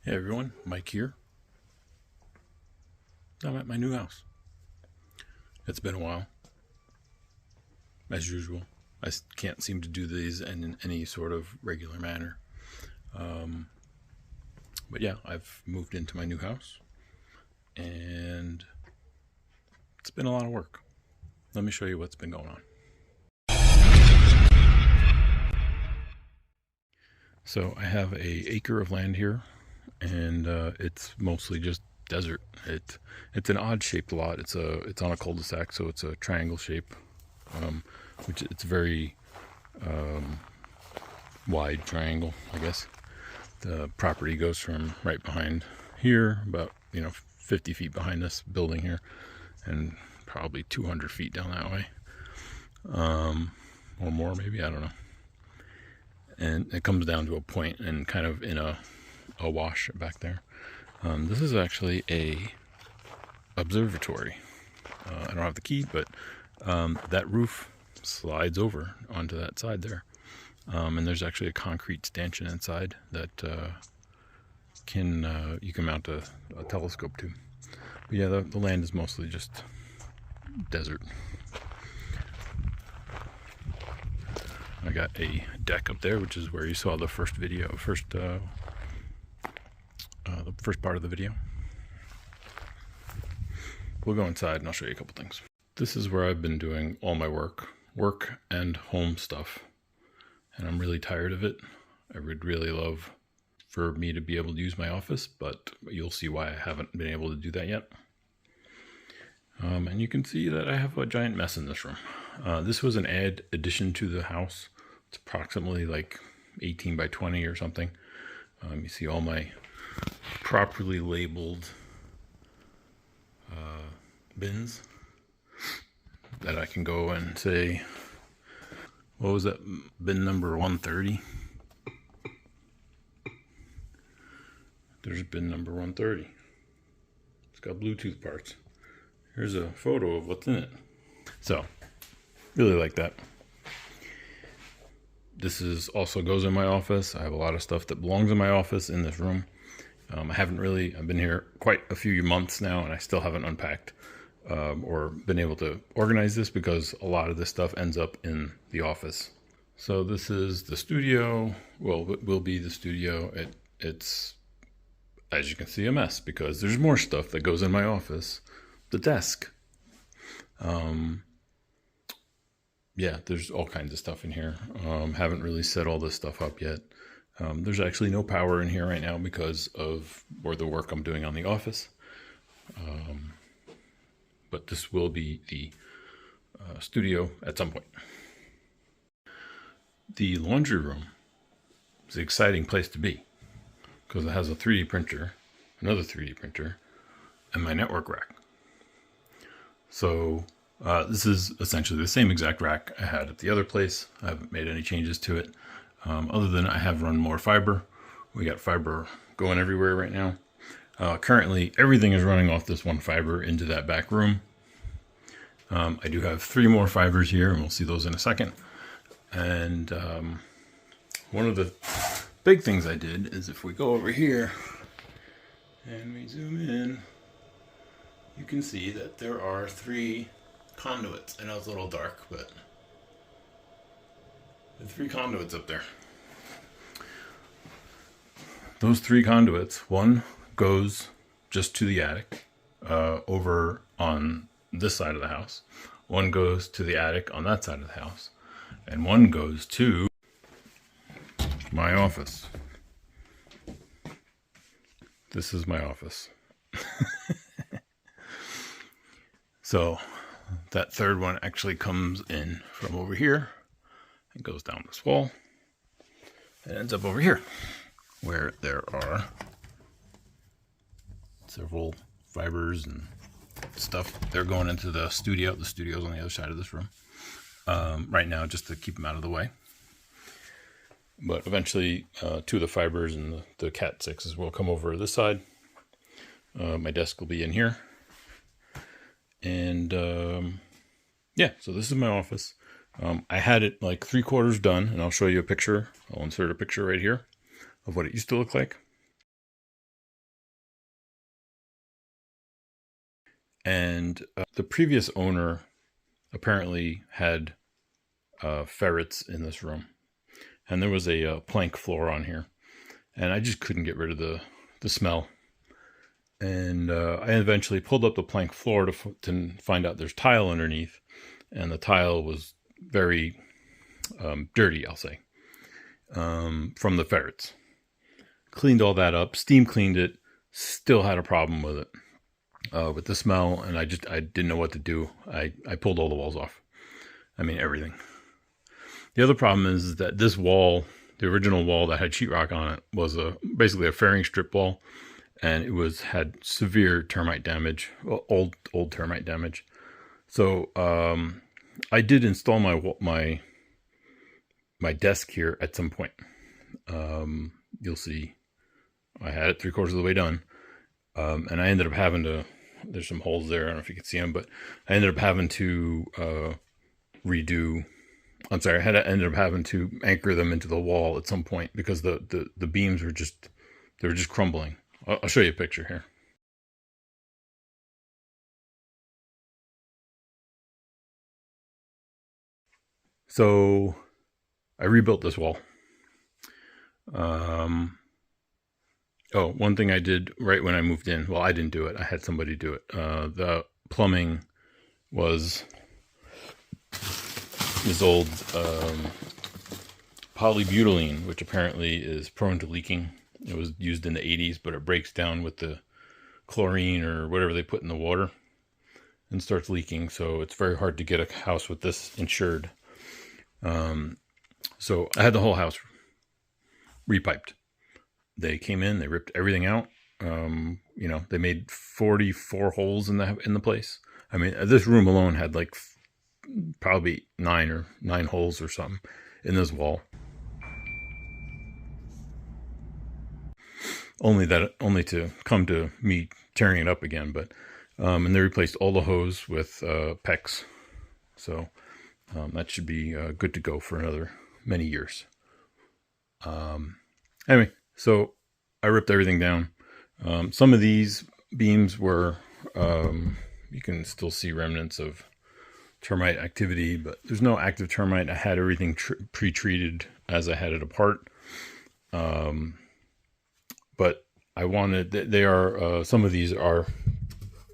Hey everyone, Mike here. I'm at my new house. It's been a while, as usual. I can't seem to do these in any sort of regular manner. But yeah, I've moved into my new house and it's been a lot of work. Let me show you what's been going on. So I have a acre of land here and it's mostly just desert. It's an odd shaped lot. It's on a cul-de-sac, so it's a triangle shape, which it's very wide triangle, I guess. The property goes from right behind here, about 50 feet behind this building here, and probably 200 feet down that way, or more maybe, I don't know. And it comes down to a point and kind of in a wash back there. This is actually a observatory. I don't have the key, but that roof slides over onto that side there. And there's actually a concrete stanchion inside that you can mount a telescope to. But yeah, the land is mostly just desert. I got a deck up there, which is where you saw the first part of the video. We'll go inside and I'll show you a couple things. This is where I've been doing all my work and home stuff. And I'm really tired of it. I would really love for me to be able to use my office, but you'll see why I haven't been able to do that yet. And you can see that I have a giant mess in this room. This was an addition to the house. It's approximately like 18 by 20 or something. You see all my properly labeled bins that I can go and say, what was that, bin number 130? There's bin number 130. It's got Bluetooth parts. Here's a photo of what's in it. So, really like that. This is also goes in my office. I have a lot of stuff that belongs in my office in this room. I've been here quite a few months now and I still haven't unpacked or been able to organize this because a lot of this stuff ends up in the office. So this is the studio. Well, it will be the studio. It's, as you can see, a mess because there's more stuff that goes in my office. The desk. Yeah, there's all kinds of stuff in here. Haven't really set all this stuff up yet. There's actually no power in here right now because of the work I'm doing on the office. But this will be the studio at some point. The laundry room is an exciting place to be because it has a 3D printer, another 3D printer, and my network rack. So this is essentially the same exact rack I had at the other place. I haven't made any changes to it. Other than I have run more fiber. We got fiber going everywhere right now. Currently, everything is running off this one fiber into that back room. I do have 3 more fibers here, and we'll see those in a second. And one of the big things I did is if we go over here and we zoom in, you can see that there are 3 conduits. I know it's a little dark, but the 3 conduits up there. Those 3 conduits, one goes just to the attic over on this side of the house. One goes to the attic on that side of the house. And one goes to my office. This is my office. So that 3rd one actually comes in from over here. It goes down this wall and ends up over here where there are several fibers and stuff. They're going into the studio. The studio's on the other side of this room right now, just to keep them out of the way. But eventually 2 of the fibers and the Cat 6s will come over this side. My desk will be in here. And yeah, so this is my office. I had it like 3/4 done, and I'll show you a picture. I'll insert a picture right here of what it used to look like. And the previous owner apparently had ferrets in this room. And there was a plank floor on here. And I just couldn't get rid of the smell. And I eventually pulled up the plank floor to find out there's tile underneath. And the tile was very dirty, I'll say, from the ferrets. Cleaned all that up, steam cleaned it, still had a problem with it, with the smell, and I didn't know what to do. I pulled all the walls off. I mean, everything. The other problem is that this wall, the original wall that had sheetrock on it, was basically a fairing strip wall, and it had severe termite damage, old termite damage. So I did install my desk here at some point. You'll see I had it 3/4 of the way done. And I ended up having to, there's some holes there, I don't know if you can see them, but I ended up having to ended up having to anchor them into the wall at some point because the beams were just crumbling. I'll show you a picture here. So I rebuilt this wall. One thing I did right when I moved in, well, I didn't do it. I had somebody do it. The plumbing was this old polybutylene, which apparently is prone to leaking. It was used in the 80s, but it breaks down with the chlorine or whatever they put in the water and starts leaking. So it's very hard to get a house with this insured. So I had the whole house repiped. They came in, they ripped everything out. They made 44 holes in the place. I mean, this room alone had like probably nine holes or something in this wall. Only to come to me tearing it up again. But and they replaced all the hose with PEX. So that should be good to go for another many years. Anyway, so I ripped everything down. Some of these beams were, you can still see remnants of termite activity, but there's no active termite. I had everything pre-treated as I had it apart. But I wanted, some of these are,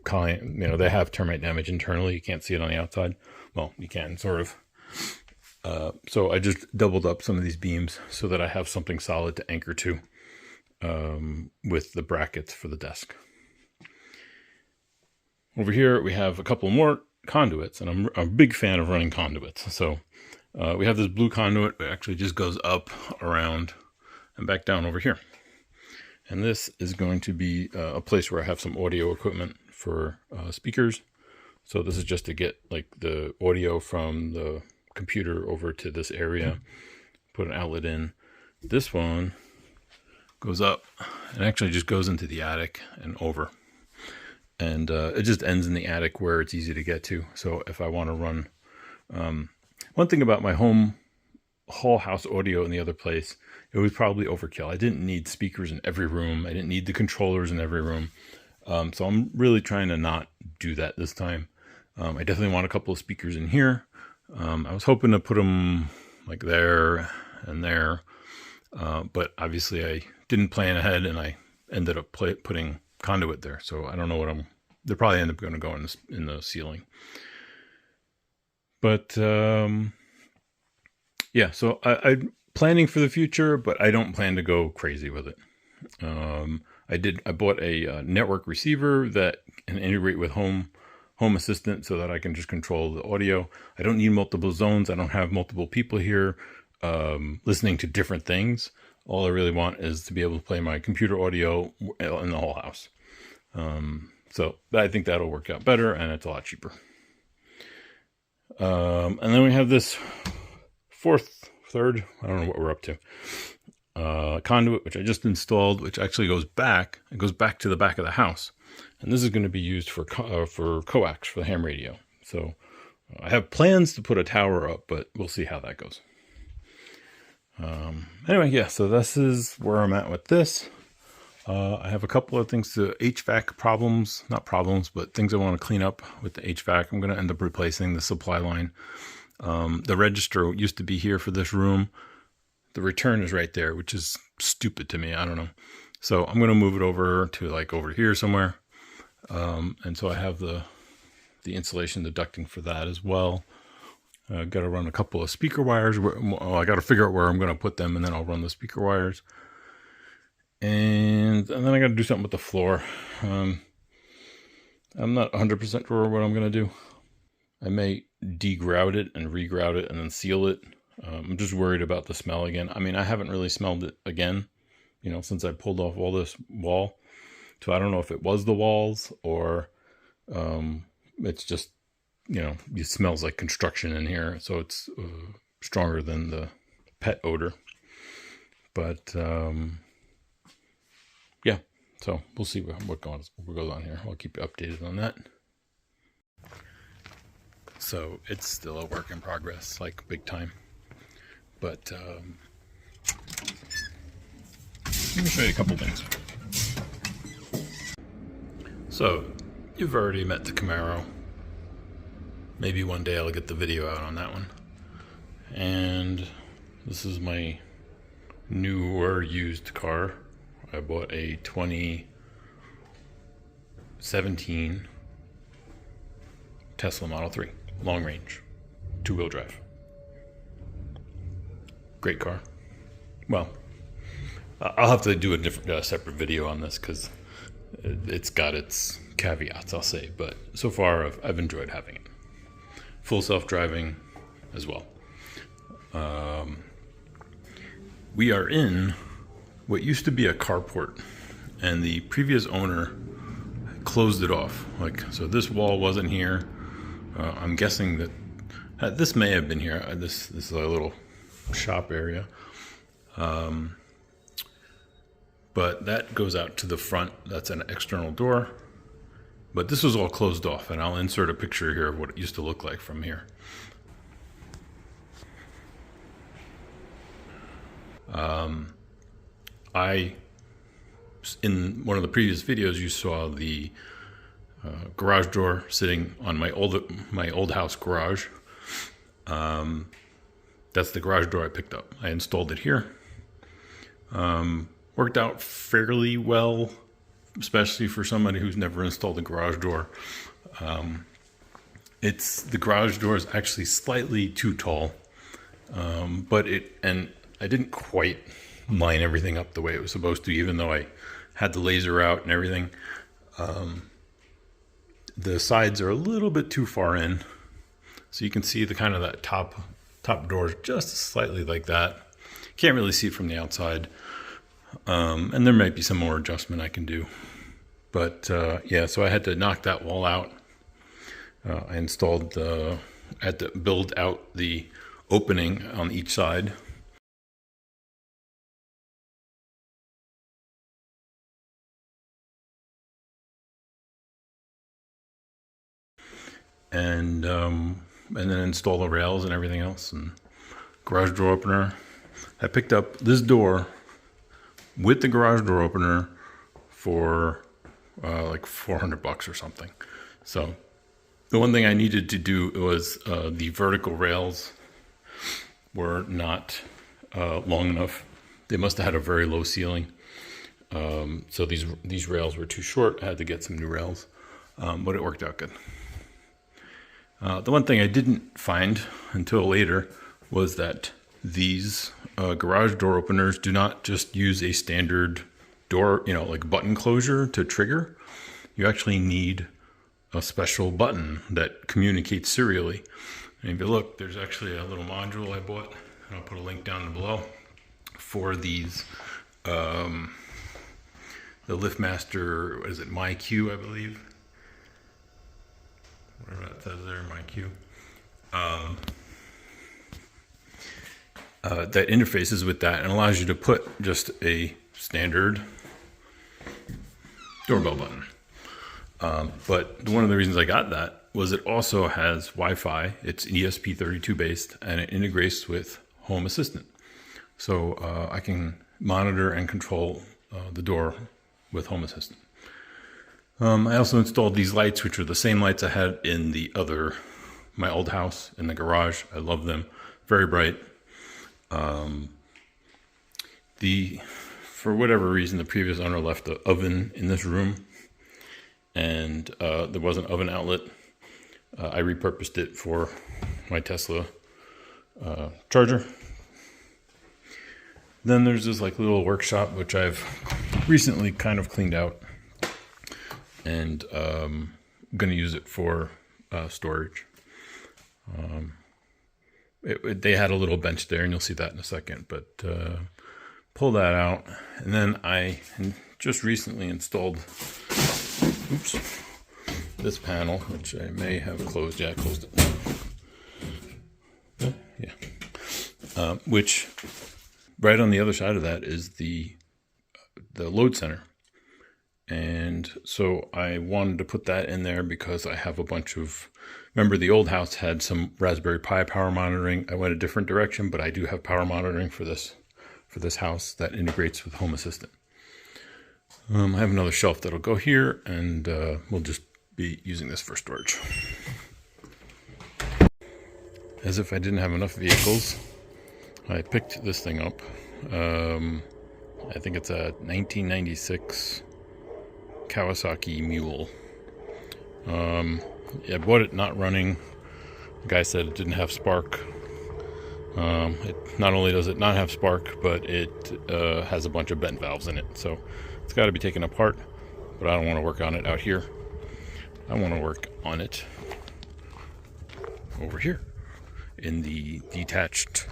they have termite damage internally. You can't see it on the outside. Well, you can, sort of. So I just doubled up some of these beams so that I have something solid to anchor to with the brackets for the desk. Over here we have a couple more conduits, and I'm a big fan of running conduits. So we have this blue conduit that actually just goes up, around, and back down over here. And this is going to be a place where I have some audio equipment for speakers. So this is just to get like the audio from the computer over to this area, put an outlet in. This one goes up and actually just goes into the attic and over. And it just ends in the attic where it's easy to get to. So if I want to run, one thing about my whole house audio in the other place, it was probably overkill. I didn't need speakers in every room. I didn't need the controllers in every room. So I'm really trying to not do that this time. I definitely want a couple of speakers in here. I was hoping to put them like there and there. But obviously I didn't plan ahead, and I ended up putting conduit there. So I don't know what they'll probably end up going to go in the ceiling. But yeah, so I'm planning for the future, but I don't plan to go crazy with it. I bought a network receiver that can integrate with Home Assistant so that I can just control the audio. I don't need multiple zones. I don't have multiple people here listening to different things. All I really want is to be able to play my computer audio in the whole house. So I think that'll work out better, and it's a lot cheaper. And then we have this third, I don't know what we're up to, conduit, which I just installed, which actually goes back. It goes back to the back of the house. And this is going to be used for coax, for the ham radio. So I have plans to put a tower up, but we'll see how that goes. Anyway, yeah, so this is where I'm at with this. I have a couple of things to HVAC problems, not problems, but things I want to clean up with the HVAC. I'm going to end up replacing the supply line. The register used to be here for this room. The return is right there, which is stupid to me. I don't know. So I'm going to move it over to like over here somewhere. And so I have the insulation, the ducting for that as well. Got to run a couple of speaker wires. I got to figure out where I'm going to put them, and then I'll run the speaker wires. And then I got to do something with the floor. I'm not 100% sure what I'm going to do. I may degrout it and regrout it and then seal it. I'm just worried about the smell again. I mean, I haven't really smelled it again, since I pulled off all this wall. So I don't know if it was the walls or it's just, it smells like construction in here. So it's stronger than the pet odor. But yeah, so we'll see what goes on here. I'll keep you updated on that. So it's still a work in progress, like big time. But let me show you a couple things. So you've already met the Camaro. Maybe one day I'll get the video out on that one. And this is my newer used car. I bought a 2017 Tesla Model 3, long range, 2-wheel drive. Great car. Well, I'll have to do a different, separate video on this because it's got its caveats, I'll say. But so far, I've enjoyed having it. Full self-driving as well. We are in what used to be a carport, and the previous owner closed it off. So this wall wasn't here. I'm guessing that this may have been here. This is a little shop area. But that goes out to the front. That's an external door. But this was all closed off, and I'll insert a picture here of what it used to look like from here. In one of the previous videos, you saw the garage door sitting on my old house garage. That's the garage door I picked up. I installed it here. Worked out fairly well, especially for somebody who's never installed a garage door. The garage door is actually slightly too tall, and I didn't quite line everything up the way it was supposed to, even though I had the laser out and everything. The sides are a little bit too far in, so you can see that top door just slightly like that. Can't really see it from the outside. And there might be some more adjustment I can do. But yeah, so I had to knock that wall out. I had to build out the opening on each side. And then install the rails and everything else, and garage door opener. I picked up this door with the garage door opener for like $400 or something. So the one thing I needed to do was the vertical rails were not long enough. They must have had a very low ceiling. So these rails were too short. I had to get some new rails, but it worked out good. The one thing I didn't find until later was that these garage door openers do not just use a standard door, like button closure to trigger. You actually need a special button that communicates serially. And if you look, there's actually a little module I bought, and I'll put a link down below for these. The LiftMaster, what is it, MyQ, I believe. Whatever that says there, MyQ. That interfaces with that and allows you to put just a standard doorbell button. But one of the reasons I got that was it also has Wi-Fi. It's ESP32 based, and it integrates with Home Assistant. So I can monitor and control the door with Home Assistant. I also installed these lights, which are the same lights I had in my old house in the garage. I love them. Very bright. For whatever reason, the previous owner left the oven in this room, and there was an oven outlet. I repurposed it for my Tesla charger. Then there's this like little workshop, which I've recently kind of cleaned out, and I'm going to use it for storage. They had a little bench there, and you'll see that in a second, but pull that out. And then I just recently installed this panel, which I may have closed. Yeah, I closed it. Yeah. Which right on the other side of that is the load center. And so I wanted to put that in there because I have a bunch of, remember the old house had some Raspberry Pi power monitoring. I went a different direction, but I do have power monitoring for this house that integrates with Home Assistant. I have another shelf that'll go here, and we'll just be using this for storage. As if I didn't have enough vehicles, I picked this thing up. I think it's a 1996 Kawasaki Mule. I bought it not running. The guy said it didn't have spark. It not only does it not have spark, but it has a bunch of bent valves in it. So it's got to be taken apart, but I don't want to work on it out here. I want to work on it over here in the detached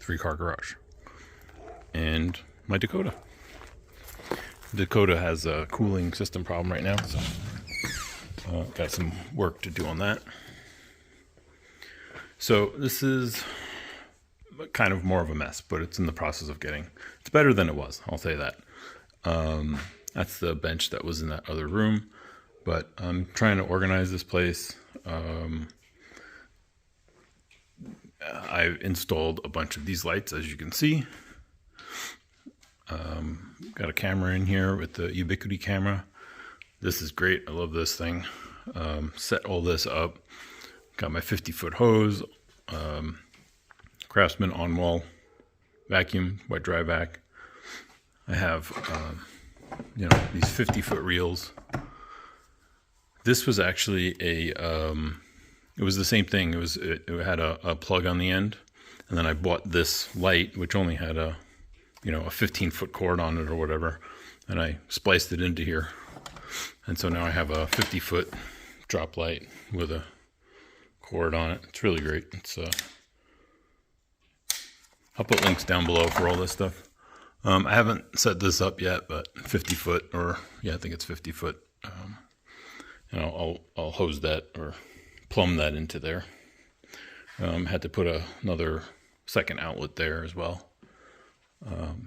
3-car garage. And my Dakota. Dakota has a cooling system problem right now, so got some work to do on that. So this is kind of more of a mess, but it's in the process of it's better than it was, I'll say that. That's the bench that was in that other room, but I'm trying to organize this place. I've installed a bunch of these lights, as you can see. Got a camera in here with the Ubiquiti camera. This is great. I love this thing. Set all this up. Got my 50-foot hose, Craftsman on-wall vacuum, wet dry vac. I have, these 50-foot reels. This was actually it was the same thing. It had a plug on the end, and then I bought this light, which only had a 15-foot cord on it or whatever, and I spliced it into here. And so now I have a 50-foot drop light with a cord on it. It's really great. I'll put links down below for all this stuff. I haven't set this up yet, but 50-foot, or yeah, I think it's 50-foot. I'll hose that or plumb that into there. Had to put another second outlet there as well.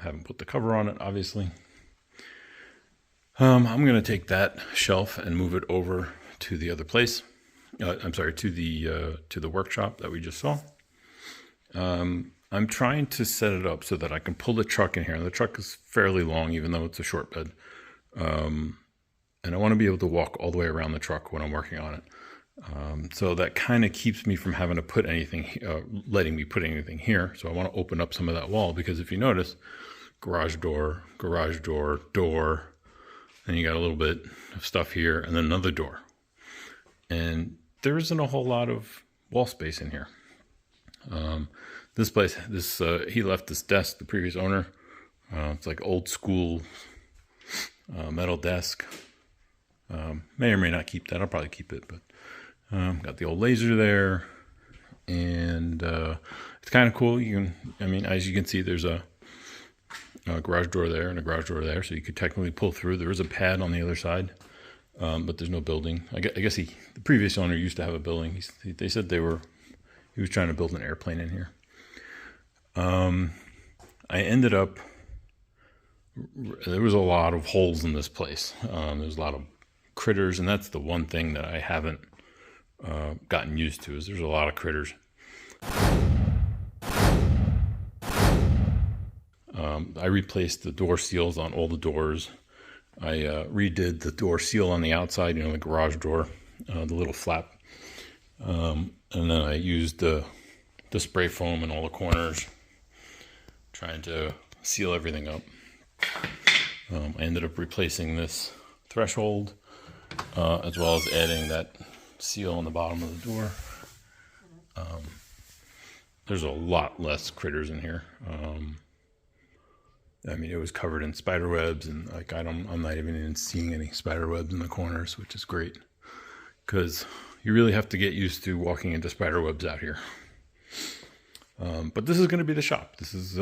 Haven't put the cover on it, obviously. I'm going to take that shelf and move it over to the other place. I'm sorry, to the workshop that we just saw. I'm trying to set it up so that I can pull the truck in here. The truck is fairly long, even though it's a short bed. And I want to be able to walk all the way around the truck when I'm working on it. So that kind of keeps me from having to put anything, letting me put anything here. So I want to open up some of that wall, because if you notice, garage door, door, and you got a little bit of stuff here, and then another door. And there isn't a whole lot of wall space in here. This place, he left this desk, the previous owner. It's like old school metal desk. May or may not keep that. I'll probably keep it, but got the old laser there, and it's kind of cool. As you can see, there's a garage door there and a garage door there, so you could technically pull through. There is a pad on the other side, but there's no building. I guess the previous owner used to have a building. They said he was trying to build an airplane in here. I ended up, there was a lot of holes in this place. There's a lot of critters, and that's the one thing that I haven't gotten used to, is there's a lot of critters. I replaced the door seals on all the doors. I redid the door seal on the outside, the garage door, the little flap. And then I used the spray foam in all the corners, trying to seal everything up. I ended up replacing this threshold, as well as adding that seal on the bottom of the door. There's a lot less critters in here. I mean, it was covered in spider webs, and like I'm not even seeing any spider webs in the corners, which is great, because you really have to get used to walking into spider webs out here. But this is going to be the shop. This is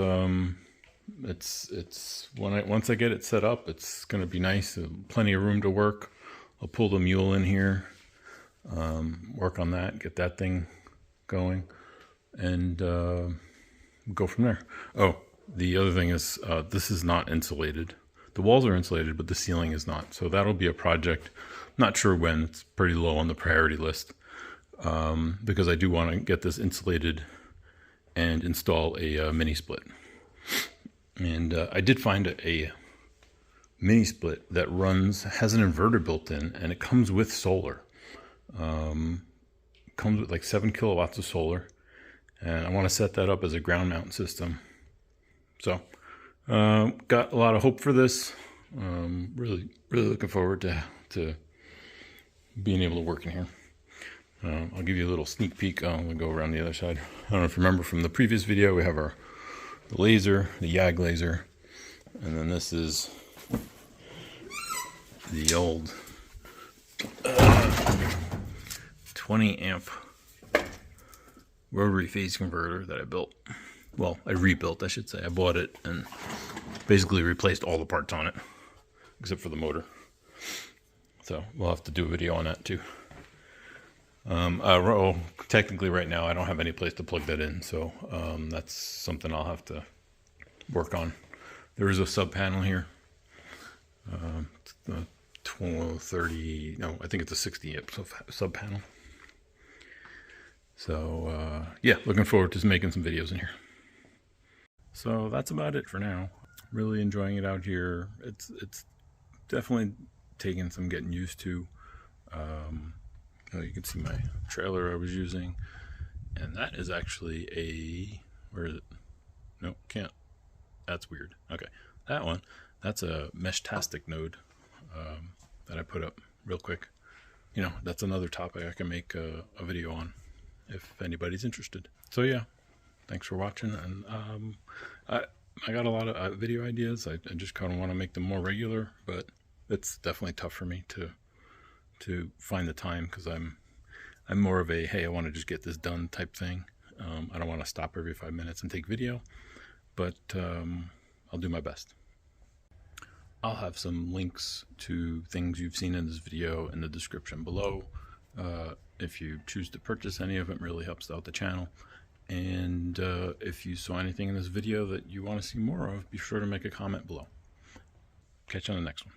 it's once I get it set up, it's going to be nice. Plenty of room to work. I'll pull the mule in here, work on that, get that thing going, and go from there. Oh, the other thing is this is not insulated. The walls are insulated, but the ceiling is not. So that'll be a project. Not sure when. It's pretty low on the priority list, because I do want to get this insulated and install a mini split. And I did find a mini split that has an inverter built in, and it comes with solar. Comes with like 7 kilowatts of solar, and I want to set that up as a ground mount system. So got a lot of hope for this. Really looking forward to being able to work in here. I'll give you a little sneak peek. I'm going to go around the other side. I don't know if you remember from the previous video, we have our laser, the YAG laser, and then this is the old 20 amp rotary phase converter that I built. Well, I rebuilt, I should say. I bought it and basically replaced all the parts on it, except for the motor. So we'll have to do a video on that too. Technically right now I don't have any place to plug that in, so that's something I'll have to work on. There is a sub panel here. It's the 30, no, I think it's a 60 amp sub panel. So yeah, looking forward to making some videos in here. So that's about it for now. Really enjoying it out here. It's definitely taking some getting used to. You can see my trailer I was using, and that is actually a, where is it? No, can't. That's weird. Okay, that one, that's a Meshtastic node that I put up real quick. That's another topic I can make a video on if anybody's interested. So yeah, thanks for watching, and I got a lot of video ideas. I just kind of want to make them more regular, but it's definitely tough for me to find the time, because I'm more of a, hey, I want to just get this done type thing. I don't want to stop every 5 minutes and take video, but I'll do my best. I'll have some links to things you've seen in this video in the description below. If you choose to purchase any of it, really helps out the channel. And if you saw anything in this video that you want to see more of, be sure to make a comment below. Catch you on the next one.